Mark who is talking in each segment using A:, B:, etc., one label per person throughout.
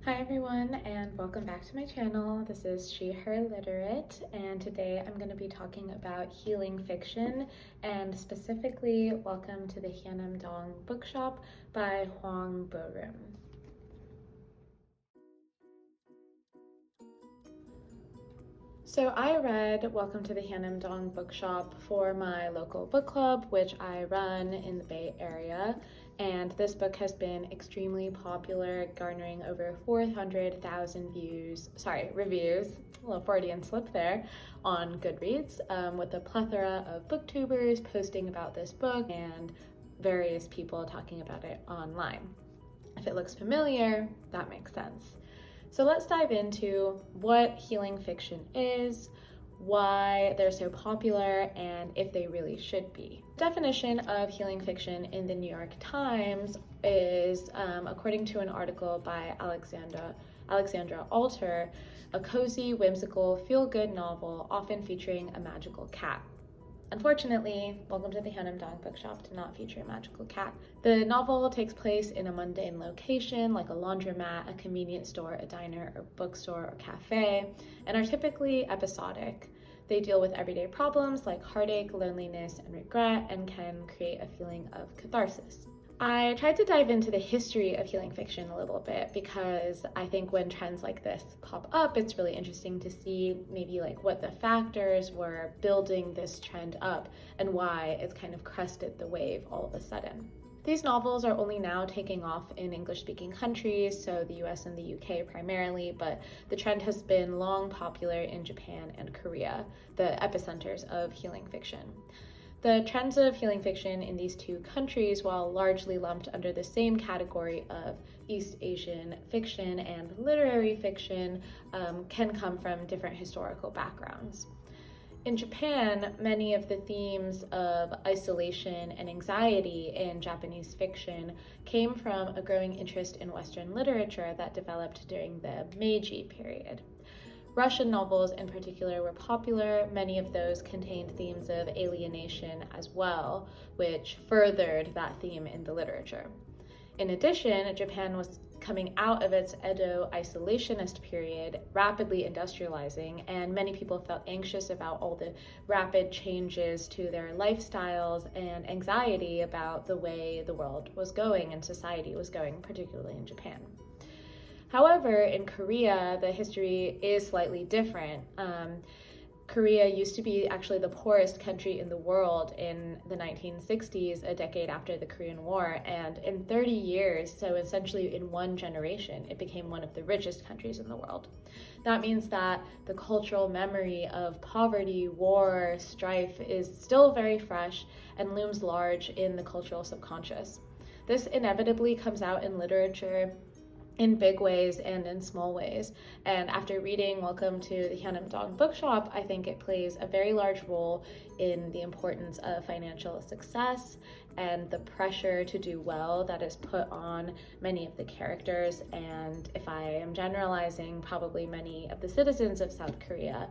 A: Hi everyone, and welcome back to my channel. This is She, Her Literate, and today I'm going to be talking about healing fiction, and specifically, welcome to the Hyunam-Dong Bookshop by Hwang Bo-Reum. So I read Welcome to the Hyunam-Dong Bookshop for my local book club, which I run in the Bay Area, and this book has been extremely popular, garnering over 400,000 reviews, a little Freudian slip there, on Goodreads, with a plethora of booktubers posting about this book and various people talking about it online. If it looks familiar, that makes sense. So let's dive into what healing fiction is, why they're so popular, and if they really should be. Definition of healing fiction in the New York Times is, according to an article by Alexandra Alter, a cozy, whimsical, feel-good novel often featuring a magical cat. Unfortunately, Welcome to the Hyunam-Dong Bookshop did not feature a magical cat. The novel takes place in a mundane location like a laundromat, a convenience store, a diner, or bookstore, or cafe, and are typically episodic. They deal with everyday problems like heartache, loneliness, and regret, and can create a feeling of catharsis. I tried to dive into the history of healing fiction a little bit because I think when trends like this pop up, it's really interesting to see maybe like what the factors were building this trend up and why it's kind of crested the wave all of a sudden. These novels are only now taking off in English-speaking countries, so the US and the UK primarily, but the trend has been long popular in Japan and Korea, the epicenters of healing fiction. The trends of healing fiction in these two countries, while largely lumped under the same category of East Asian fiction and literary fiction, can come from different historical backgrounds. In Japan, many of the themes of isolation and anxiety in Japanese fiction came from a growing interest in Western literature that developed during the Meiji period. Russian novels in particular were popular. Many of those contained themes of alienation as well, which furthered that theme in the literature. In addition, Japan was coming out of its Edo isolationist period, rapidly industrializing, and many people felt anxious about all the rapid changes to their lifestyles and anxiety about the way the world was going and society was going, particularly in Japan. However, in Korea, the history is slightly different. Korea used to be actually the poorest country in the world in the 1960s, a decade after the Korean War, and in 30 years, so essentially in one generation, it became one of the richest countries in the world. That means that the cultural memory of poverty, war, strife is still very fresh and looms large in the cultural subconscious. This inevitably comes out in literature in big ways and in small ways. And after reading Welcome to the Hyunam-Dong Bookshop, I think it plays a very large role in the importance of financial success and the pressure to do well that is put on many of the characters. And if I am generalizing, probably many of the citizens of South Korea,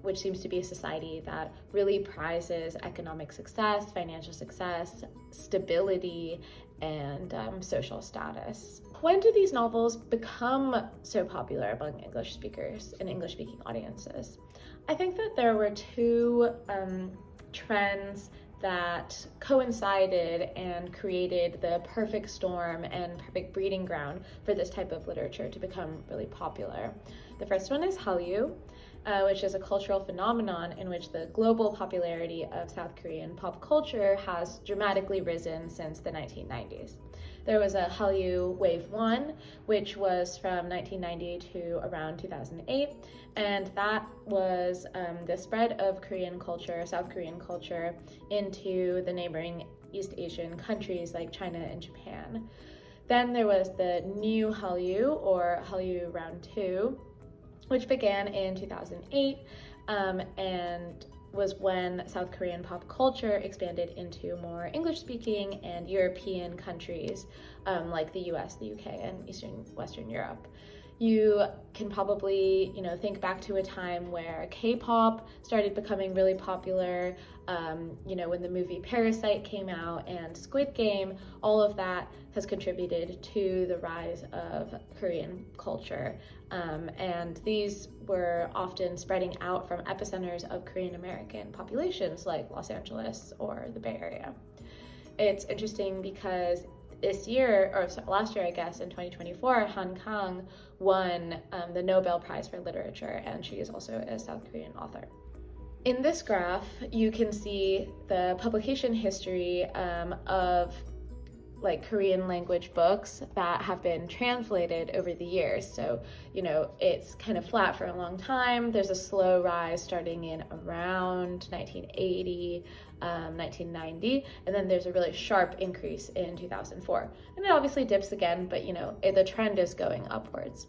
A: which seems to be a society that really prizes economic success, financial success, stability, and social status. When do these novels become so popular among English speakers and English-speaking audiences? I think that there were two trends that coincided and created the perfect storm and perfect breeding ground for this type of literature to become really popular. The first one is Hallyu, which is a cultural phenomenon in which the global popularity of South Korean pop culture has dramatically risen since the 1990s. There was a Hallyu Wave 1, which was from 1990 to around 2008, and that was the spread of Korean culture, South Korean culture, into the neighboring East Asian countries like China and Japan. Then there was the new Hallyu, or Hallyu Round 2, which began in 2008 and was when South Korean pop culture expanded into more English-speaking and European countries like the US, the UK, and Western Europe. You can probably, think back to a time where K-pop started becoming really popular, when the movie Parasite came out and Squid Game. All of that has contributed to the rise of Korean culture. And these were often spreading out from epicenters of Korean American populations like Los Angeles or the Bay Area. It's interesting because this year, or last year, I guess, in 2024, Han Kang won the Nobel Prize for Literature, and she is also a South Korean author. In this graph, you can see the publication history of Korean language books that have been translated over the years. So, it's kind of flat for a long time. There's a slow rise starting in around 1980, 1990, and then there's a really sharp increase in 2004. And it obviously dips again, but the trend is going upwards.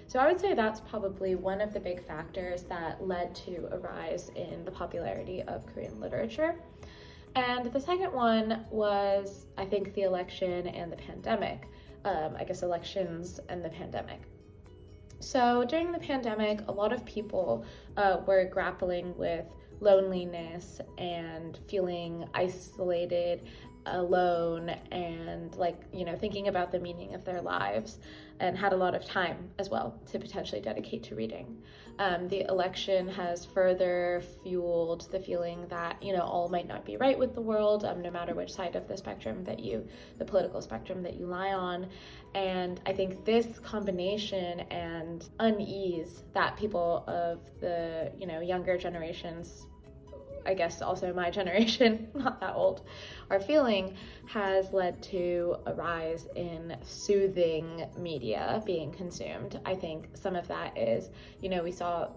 A: So I would say that's probably one of the big factors that led to a rise in the popularity of Korean literature. And the second one was, I think, the election and the pandemic. Elections and the pandemic. So during the pandemic, a lot of people were grappling with loneliness and feeling isolated, alone, and thinking about the meaning of their lives, and had a lot of time as well to potentially dedicate to reading. The election has further fueled the feeling that all might not be right with the world, no matter which side of the spectrum the political spectrum that you lie on. And I think this combination and unease that people of the younger generations, I guess also my generation, not that old, are feeling, has led to a rise in soothing media being consumed. I think some of that is, we saw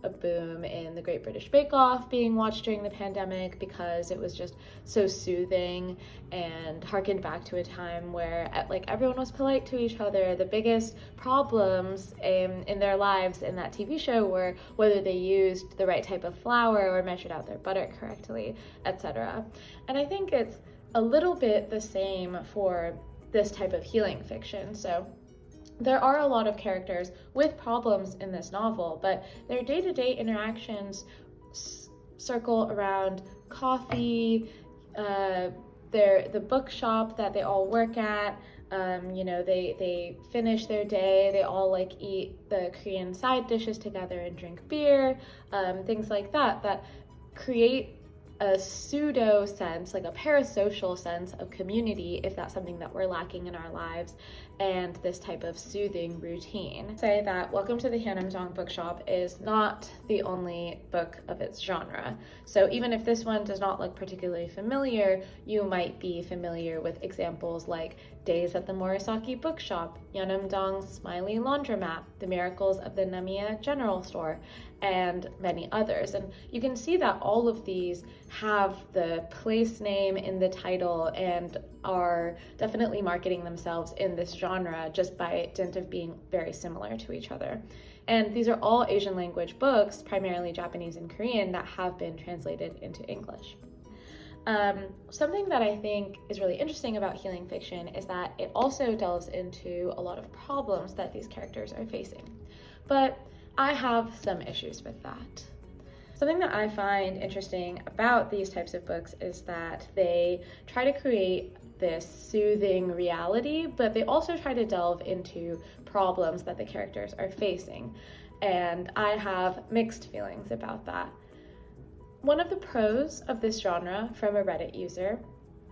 A: a boom in the Great British Bake Off being watched during the pandemic because it was just so soothing and harkened back to a time where everyone was polite to each other. The biggest problems in their lives in that TV show were whether they used the right type of flour or measured out their butter correctly, etc. And I think it's a little bit the same for this type of healing fiction. So there are a lot of characters with problems in this novel, but their day-to-day interactions circle around coffee, the bookshop that they all work at. They finish their day, they all eat the Korean side dishes together and drink beer, things like that create a pseudo sense, a parasocial sense of community, if that's something that we're lacking in our lives, and this type of soothing routine. Say that Welcome to the Hyunam-Dong Bookshop is not the only book of its genre. So even if this one does not look particularly familiar, you might be familiar with examples like Days at the Morisaki Bookshop, Hyunam-Dong's Smiley Laundromat, The Miracles of the Namiya General Store, and many others. And you can see that all of these have the place name in the title and are definitely marketing themselves in this genre just by dint of being very similar to each other. And these are all Asian language books, primarily Japanese and Korean, that have been translated into English. Something that I think is really interesting about healing fiction is that it also delves into a lot of problems that these characters are facing. But I have some issues with that. Something that I find interesting about these types of books is that they try to create this soothing reality, but they also try to delve into problems that the characters are facing. And I have mixed feelings about that. One of the pros of this genre from a Reddit user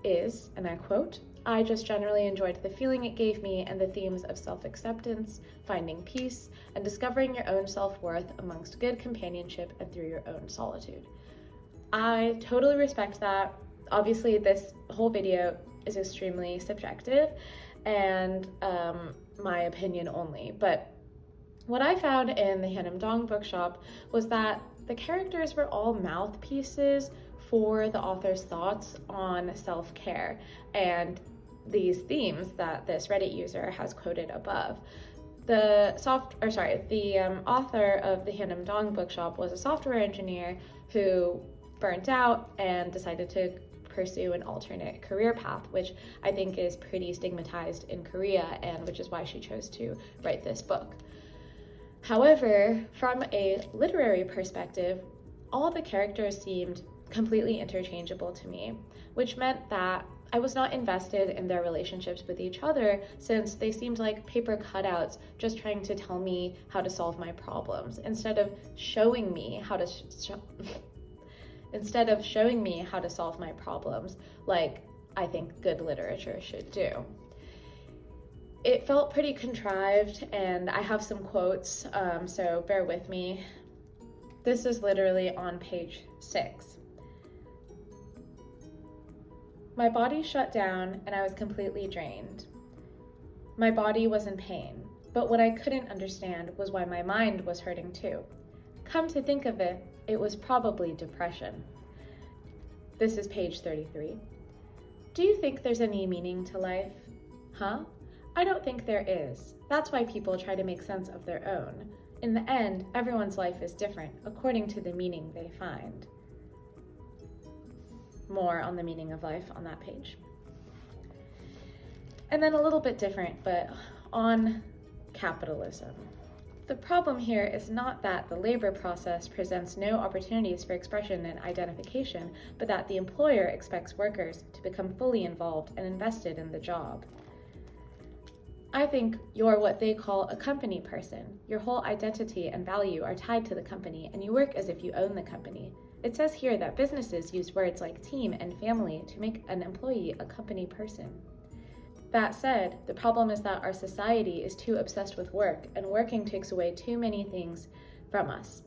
A: is, and I quote, "I just generally enjoyed the feeling it gave me and the themes of self-acceptance, finding peace, and discovering your own self-worth amongst good companionship and through your own solitude." I totally respect that. Obviously, this whole video is extremely subjective and my opinion only, but what I found in the Hyunam-Dong Bookshop was that the characters were all mouthpieces for the author's thoughts on self-care and these themes that this Reddit user has quoted above. The author of the Hyunam-Dong Bookshop was a software engineer who burnt out and decided to pursue an alternate career path, which I think is pretty stigmatized in Korea, and which is why she chose to write this book. However, from a literary perspective, all the characters seemed completely interchangeable to me, which meant that I was not invested in their relationships with each other, since they seemed like paper cutouts just trying to tell me how to solve my problems instead of showing me how to solve my problems, like I think good literature should do. It felt pretty contrived, and I have some quotes, so bear with me. This is literally on page 6. My body shut down and I was completely drained. My body was in pain, but what I couldn't understand was why my mind was hurting too. Come to think of it, it was probably depression. This is page 33. Do you think there's any meaning to life? Huh? I don't think there is. That's why people try to make sense of their own. In the end, everyone's life is different according to the meaning they find. More on the meaning of life on that page. And then a little bit different, but on capitalism. The problem here is not that the labor process presents no opportunities for expression and identification, but that the employer expects workers to become fully involved and invested in the job. I think you're what they call a company person. Your whole identity and value are tied to the company, and you work as if you own the company. It says here that businesses use words like team and family to make an employee a company person. That said, the problem is that our society is too obsessed with work, and working takes away too many things from us.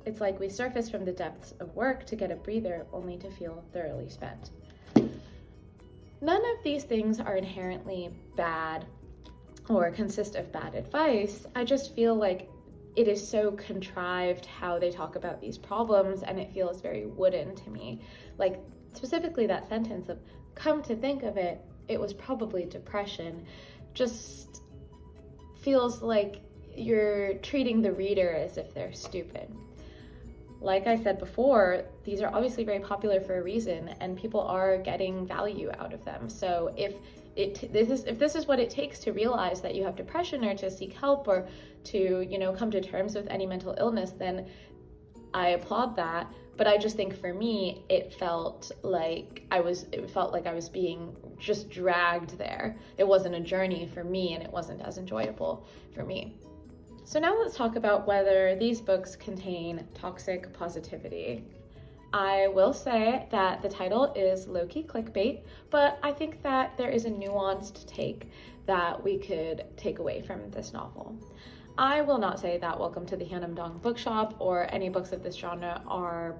A: It's like we surface from the depths of work to get a breather, only to feel thoroughly spent. None of these things are inherently bad or consist of bad advice. I just feel like it is so contrived how they talk about these problems, and it feels very wooden to me. Like, specifically that sentence of, come to think of it, it was probably depression, just feels like you're treating the reader as if they're stupid. Like I said before, these are obviously very popular for a reason, and people are getting value out of them. So if this is what it takes to realize that you have depression, or to seek help, or to, come to terms with any mental illness, then I applaud that. But I just think for me, it felt like I was being just dragged there. It wasn't a journey for me, and it wasn't as enjoyable for me. So now let's talk about whether these books contain toxic positivity. I will say that the title is low-key clickbait, but I think that there is a nuanced take that we could take away from this novel. I will not say that Welcome to the Hyunam-Dong Bookshop or any books of this genre are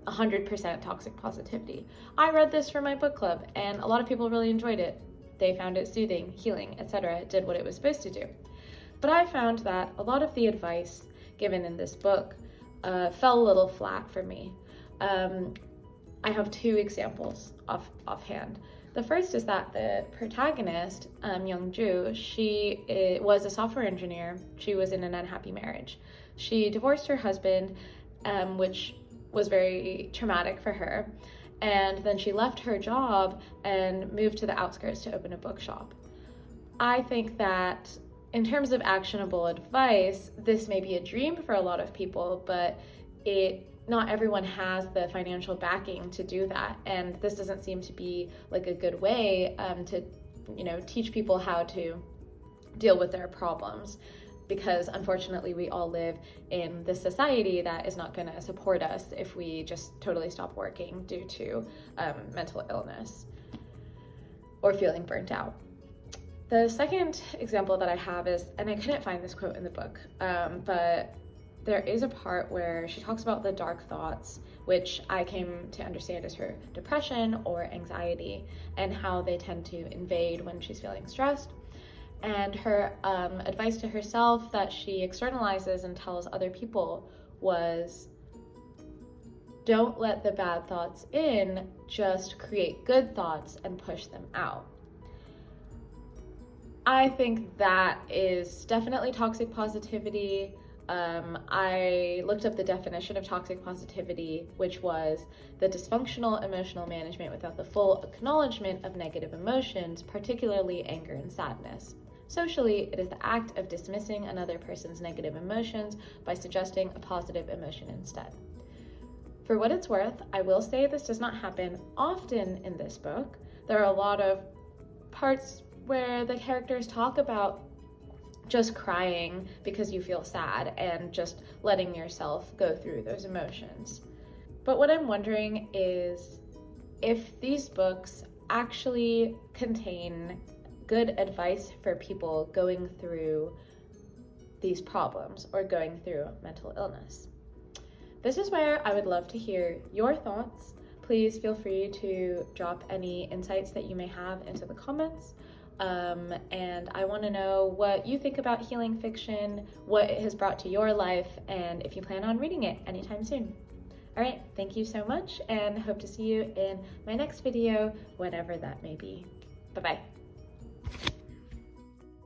A: 100% toxic positivity. I read this for my book club, and a lot of people really enjoyed it. They found it soothing, healing, etc. It did what it was supposed to do. But I found that a lot of the advice given in this book fell a little flat for me. I have 2 examples offhand. The first is that the protagonist, Young-ju, she was a software engineer. She was in an unhappy marriage. She divorced her husband, which was very traumatic for her. And then she left her job and moved to the outskirts to open a bookshop. I think that in terms of actionable advice, this may be a dream for a lot of people, but not everyone has the financial backing to do that. And this doesn't seem to be like a good way to, teach people how to deal with their problems, because unfortunately we all live in this society that is not going to support us if we just totally stop working due to mental illness or feeling burnt out. The second example that I have is, and I couldn't find this quote in the book, but there is a part where she talks about the dark thoughts, which I came to understand as her depression or anxiety, and how they tend to invade when she's feeling stressed. And her advice to herself that she externalizes and tells other people was, don't let the bad thoughts in, just create good thoughts and push them out. I think that is definitely toxic positivity. I looked up the definition of toxic positivity, which was the dysfunctional emotional management without the full acknowledgement of negative emotions, particularly anger and sadness. Socially, it is the act of dismissing another person's negative emotions by suggesting a positive emotion instead. For what it's worth, I will say this does not happen often in this book. There are a lot of parts where the characters talk about just crying because you feel sad and just letting yourself go through those emotions. But what I'm wondering is if these books actually contain good advice for people going through these problems or going through mental illness. This is where I would love to hear your thoughts. Please feel free to drop any insights that you may have into the comments. And I want to know what you think about healing fiction, what it has brought to your life, and if you plan on reading it anytime soon. All right, thank you so much, and hope to see you in my next video, whatever that may be. Bye-bye.